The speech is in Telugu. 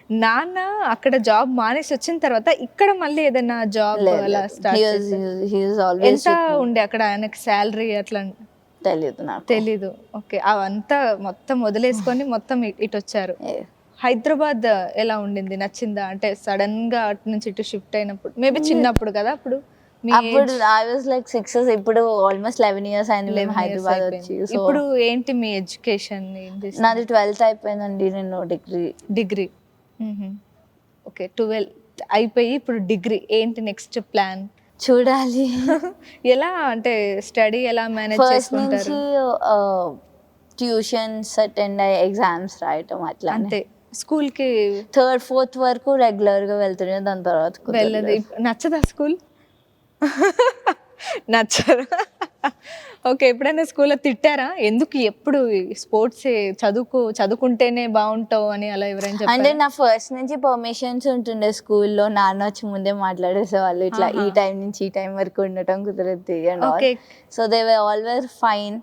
నాన్న అక్కడ జాబ్ మానేసి వచ్చిన తర్వాత ఇక్కడ మళ్ళీ ఏదైనా జాబ్ అలా స్టార్ట్ చేశారు? ఎంత ఉండే అక్కడ ఆయనకి శాలరీ అట్లా? తెలియదు నాకు. తెలీదు. ఓకే, అవంతా మొత్తం వదిలేసుకొని మొత్తం ఇటు వచ్చారు. హైదరాబాద్ ఎలా ఉండింది, నచ్చిందా? అంటే సడన్ గా అటు నుంచి ఇటు షిఫ్ట్ అయినప్పుడు మేబీ చిన్నప్పుడు కదా అప్పుడు అప్పుడు ఐ వాస్ లైక్ 6 years. ఇప్పుడు ఆల్మోస్ట్ 11 years అయింది మేము హైదరాబాద్ వచ్చి. ఇప్పుడు ఏంటి మీ ఎడ్యుకేషన్? నాది 12th అయిపోయిందండి, నేను డిగ్రీ. ఓకే, 12th అయిపోయి ఇప్పుడు డిగ్రీ. ఏంటి నెక్స్ట్ ప్లాన్? చూడాలి. ఎలా అంటే స్టడీ ఎలా మేనేజ్ చేసుకుంటారు? ట్యూషన్స్ అటెండ్ అయ్యి ఎగ్జామ్స్ రాయటం అట్లా. అంతే. స్కూల్ కి 3rd 4th వరకు రెగ్యులర్ గా వెళ్తున్నాను, దాని తర్వాత వెళ్ళదు. నచ్చదా స్కూల్? నచ్చదు. ఓకే, ఎప్పుడైనా స్కూల్లో తిట్టారా? ఎందుకు ఎప్పుడు స్పోర్ట్స్ చదువుకుంటేనే బాగుంటావు అని అలా ఎవరైనా చెప్పారా? అంటే నా ఫస్ట్ నుంచి పర్మిషన్స్ ఉంటుండే స్కూల్లో. నాన్న వచ్చి ముందే మాట్లాడేసేవాళ్ళు, ఇట్లా ఈ టైం నుంచి ఈ టైం వరకు ఉండటం కుదరద్దు. So they were always fine.